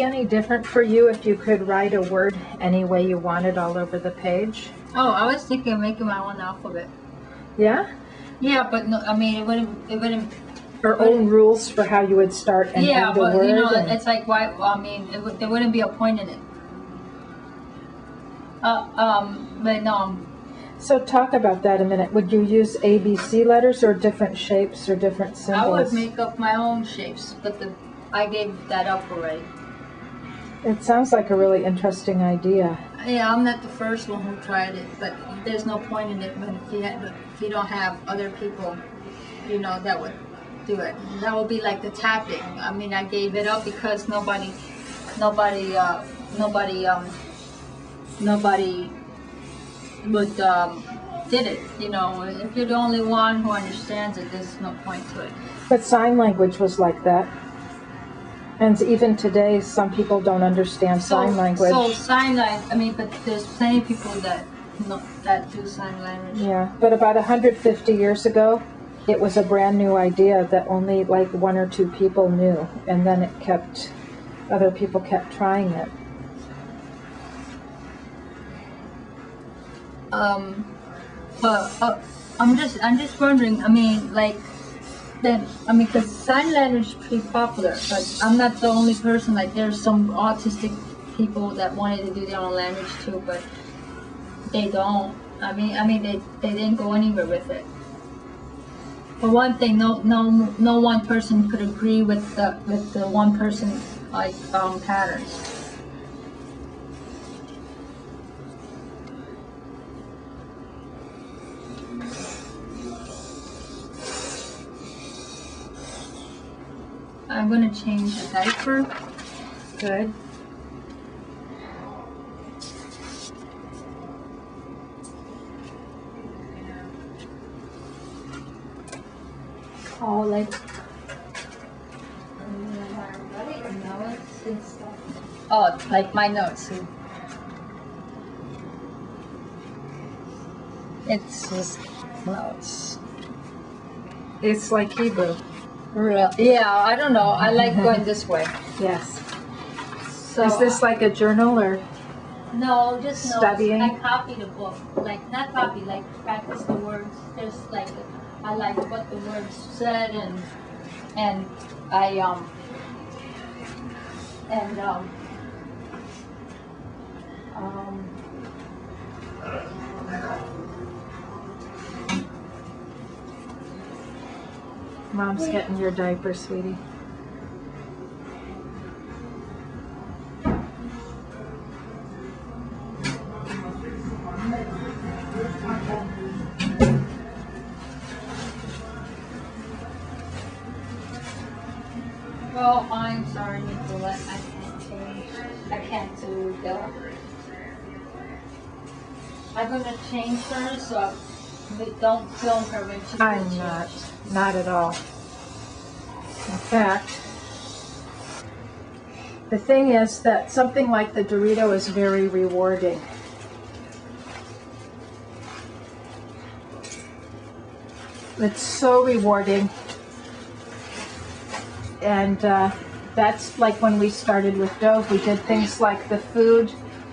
Any different for you if you could write a word any way you wanted all over the page? Oh, I was thinking of making my own alphabet. Yeah? Yeah, but no, I mean, it wouldn't. Or own rules for how you would start and Yeah, end a but word? you know, it's like, why, I mean, there wouldn't be a point in it. But no. So talk about that a minute. Would you use ABC letters or different shapes or different symbols? I would make up my own shapes, but I gave that up already. It sounds like a really interesting idea. Yeah, I'm not the first one who tried it, but there's no point in it when if you don't have other people, you know, that would do it. That would be like the tapping. I mean, I gave it up because nobody would did it. You know, if you're the only one who understands it, there's no point to it. But sign language was like that. And even today, some people don't understand sign language. So sign language, I mean, but there's plenty of people that do sign language. Yeah, but about 150 years ago, it was a brand new idea that only like 1 or 2 people knew, and then other people kept trying it. But I'm just wondering. I mean, like. Because sign language is pretty popular, but I'm not the only person. Like, there's some autistic people that wanted to do their own language too, but they don't. I mean, they didn't go anywhere with it. For one thing, no one person could agree with the one person like patterns. I'm going to change the diaper. Good. Oh, like. Oh, like my notes. It's just notes. It's like Hebrew. Real. Yeah, I don't know. I like going this way. Yes. So is this like a journal or? No, just studying. Notes. I copied a book, like not copy, like practice the words. There's like I like what the words said, and Mom's getting your diaper, sweetie. well, I'm sorry, Nicolette. I can't change. I can't do that. I'm gonna change her, so don't film her when she. I'm not at all. In fact, the thing is that something like the Dorito is very rewarding. It's so rewarding. And that's like when we started with Dove, we did things like the food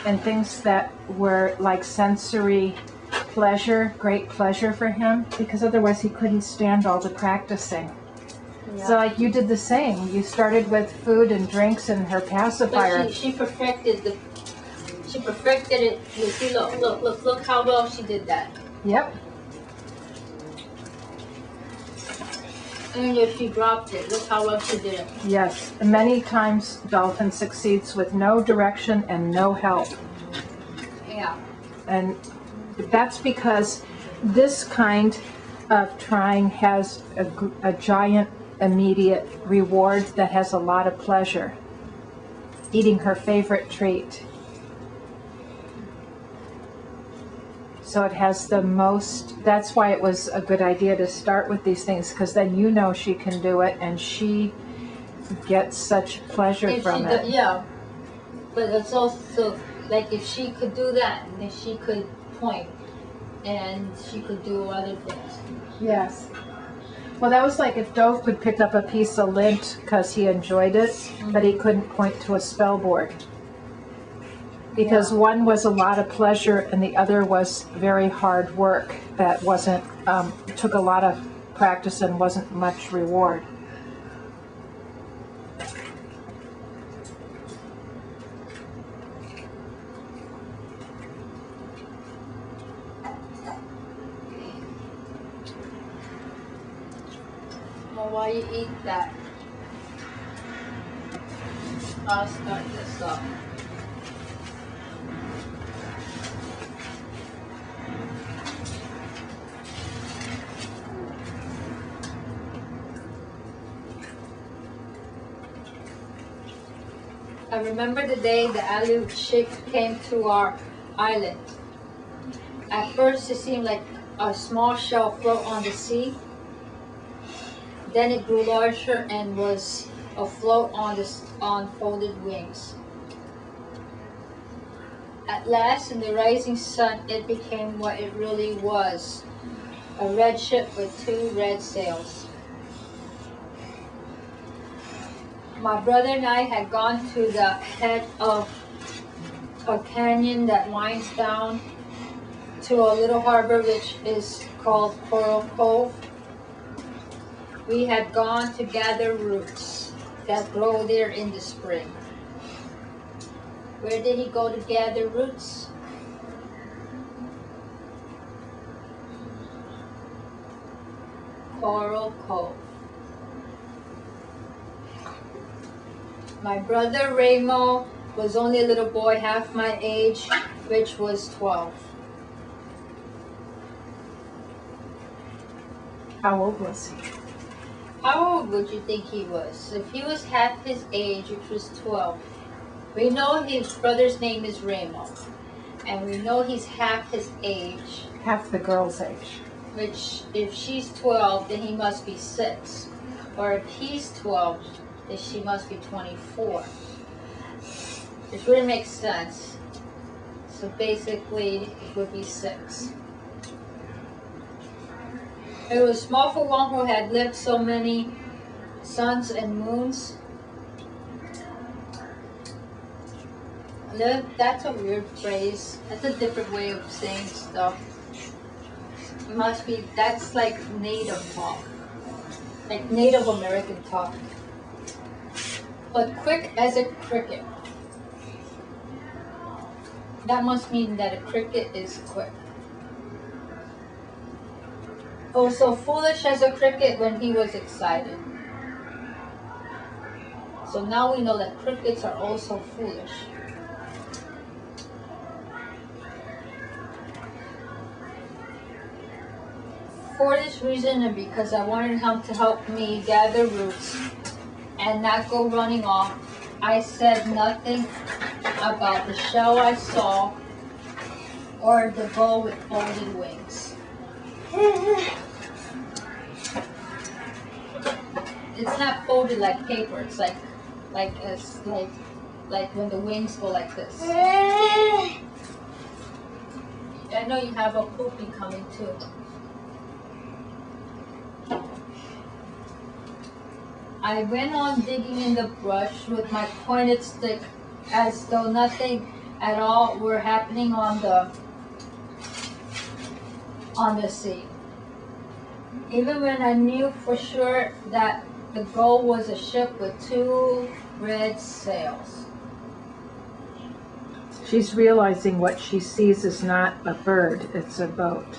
and things that were like sensory pleasure, great pleasure for him, because otherwise he couldn't stand all the practicing. Yeah. So like you did the same. You started with food and drinks and her pacifier. But she perfected it. You see, look how well she did that. Yep. And if she dropped it, look how well she did it. Yes. Many times Dolphin succeeds with no direction and no help. Yeah. And that's because this kind of trying has a giant immediate reward that has a lot of pleasure. Eating her favorite treat. So it has the most, that's why it was a good idea to start with these things, because then you know she can do it and she gets such pleasure from it. Yeah, but it's also, like if she could do that, then she could point and she could do other things. Yes. Well, that was like if Dove could pick up a piece of lint because he enjoyed it, but he couldn't point to a spell board. Because one was a lot of pleasure and the other was very hard work that wasn't, took a lot of practice and wasn't much reward. Well, while you eat that, I'll start this off. I remember the day the Alu ship came to our island. At first it seemed like a small shell float on the sea. Then it grew larger and was afloat on folded wings. At last, in the rising sun, it became what it really was, a red ship with 2 red sails. My brother and I had gone to the head of a canyon that winds down to a little harbor which is called Coral Cove. We had gone to gather roots that grow there in the spring. Where did he go to gather roots? Coral Cove. My brother Ramo was only a little boy half my age, which was 12. How old was he? How old would you think he was? If he was half his age, which was 12. We know his brother's name is Ramo, and we know he's half his age. Half the girl's age. Which, if she's 12, then he must be 6. Or if he's 12, then she must be 24. Which wouldn't make sense. So basically, it would be 6. It was small for one who had lived so many suns and moons. That's a weird phrase. That's a different way of saying stuff. It must be, that's like native talk. Like Native American talk. But quick as a cricket. That must mean that a cricket is quick. Oh, so foolish as a cricket when he was excited. So now we know that crickets are also foolish. For this reason, and because I wanted him to help me gather roots and not go running off, I said nothing about the shell I saw or the gull with folded wings. It's not folded like paper. It's like when the wings go like this. I know you have a poopy coming too. I went on digging in the brush with my pointed stick as though nothing at all were happening on the sea. Even when I knew for sure that the gull was a ship with 2 red sails. She's realizing what she sees is not a bird, it's a boat.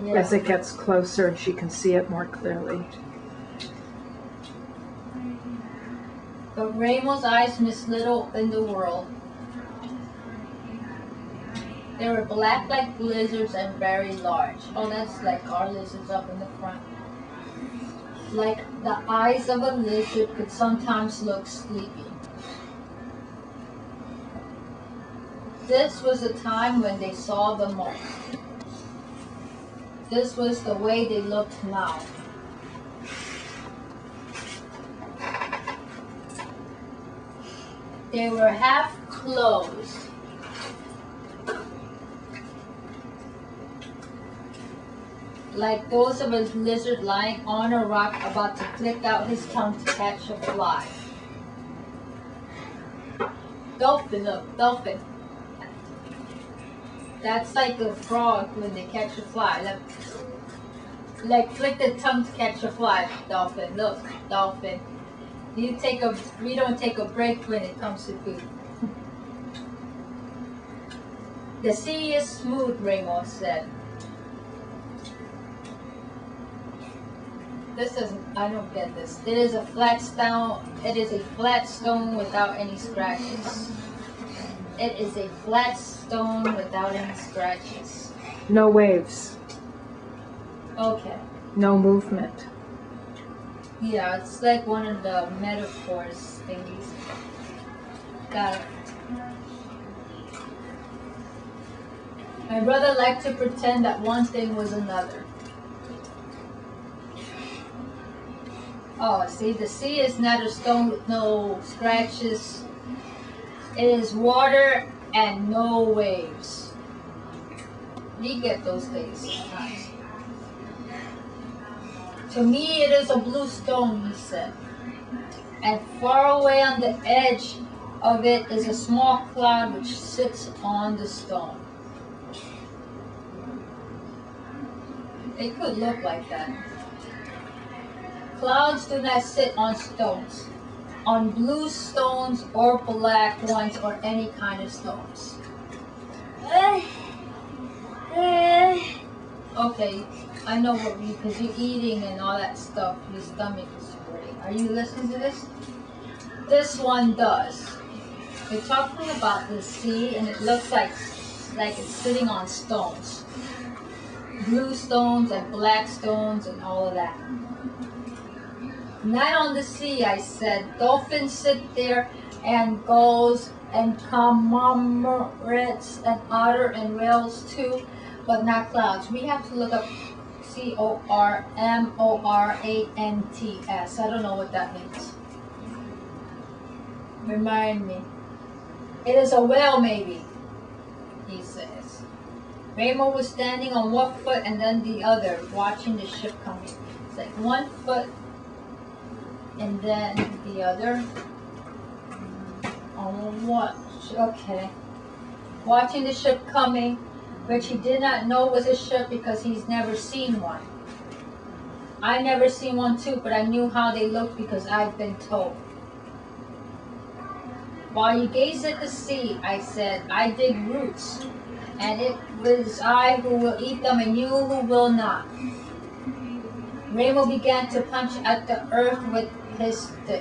Yeah. As it gets closer, she can see it more clearly. But Ramo's eyes missed little in the world. They were black like lizards and very large. Oh, that's like our lizards up in the front. Like the eyes of a lizard could sometimes look sleepy. This was a time when they saw the most. This was the way they looked now. They were half closed. like those of a lizard lying on a rock about to flick out his tongue to catch a fly. Dolphin, look, dolphin. That's like a frog when they catch a fly. Like flick the tongue to catch a fly. Dolphin, look, dolphin. We don't take a break when it comes to food. The sea is smooth, Ramos said. I don't get this. It is a flat stone. It is a flat stone without any scratches. It is a flat stone without any scratches. No waves. Okay. No movement. Yeah, it's like one of the metaphors thingies. Got it. My brother liked to pretend that one thing was another. Oh, see, the sea is not a stone with no scratches. It is water and no waves. You get those days sometimes. To me, it is a blue stone, he said. And far away on the edge of it is a small cloud which sits on the stone. It could look like that. Clouds do not sit on stones, on blue stones or black ones or any kind of stones. Okay, I know what because you're eating and all that stuff, your stomach is hurting. Are you listening to this? This one does. We're talking about the sea and it looks like it's sitting on stones. Blue stones and black stones and all of that. Not on the sea, I said. Dolphins sit there and gulls and cormorants and otter and whales too, but not clouds. We have to look up cormorants. I don't know what that means. Remind me. It is a whale maybe, he says. Raymond was standing on one foot and then the other, watching the ship coming. It's like one foot and then the other. On what? Okay. Watching the ship coming, which he did not know was a ship because he's never seen one. I never seen one too, but I knew how they looked because I've been told. While you gaze at the sea, I said, I dig roots, and it was I who will eat them and you who will not. Raymond began to punch at the earth with his stick.